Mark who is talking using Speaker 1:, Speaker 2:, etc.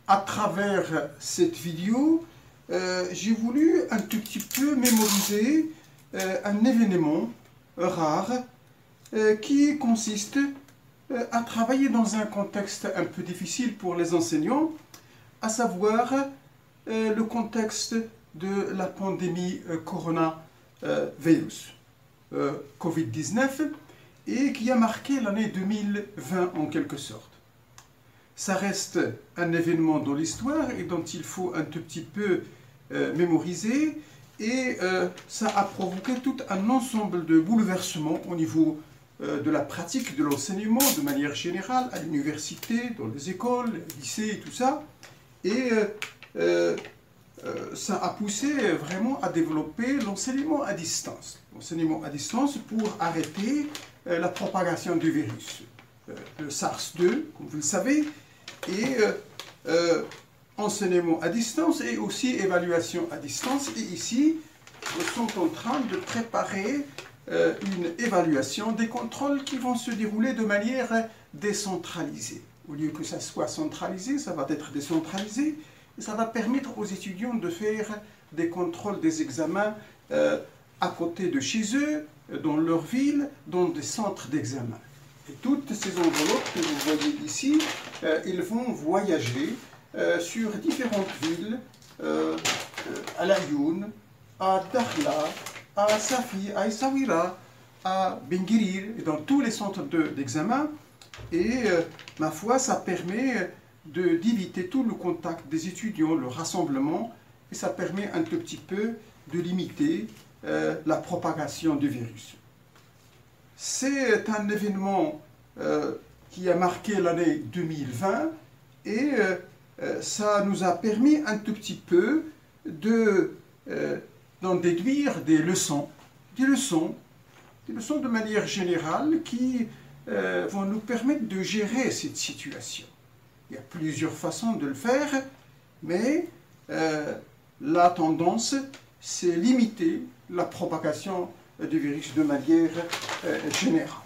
Speaker 1: à travers cette vidéo, j'ai voulu un tout petit peu mémoriser un événement rare qui consiste à travailler dans un contexte un peu difficile pour les enseignants, à savoir le contexte de la pandémie coronavirus, Covid-19, et qui a marqué l'année 2020 en quelque sorte. Ça reste un événement dans l'histoire et dont il faut un tout petit peu mémoriser, et ça a provoqué tout un ensemble de bouleversements au niveau de la pratique de l'enseignement de manière générale, à l'université, dans les écoles, les lycées et tout ça. Et ça a poussé vraiment à développer l'enseignement à distance. L'enseignement à distance pour arrêter la propagation du virus, le SARS-2, comme vous le savez, et enseignement à distance et aussi évaluation à distance. Et ici, nous sommes en train de préparer une évaluation des contrôles qui vont se dérouler de manière décentralisée. Au lieu que ça soit centralisé, ça va être décentralisé et ça va permettre aux étudiants de faire des contrôles des examens à côté de chez eux, dans leur ville, dans des centres d'examen. Et toutes ces enveloppes que vous voyez ici, ils vont voyager sur différentes villes, à Laayoune, à Dakhla, à Safi, à Essaouira, à Benguirir, et dans tous les centres d'examen. Et ma foi, ça permet d'éviter tout le contact des étudiants, le rassemblement, et ça permet un tout petit peu de limiter la propagation du virus. C'est un événement qui a marqué l'année 2020 et ça nous a permis un tout petit peu d'en déduire des leçons de manière générale qui vont nous permettre de gérer cette situation. Il y a plusieurs façons de le faire, mais la tendance, c'est limiter la propagation du virus de manière générale.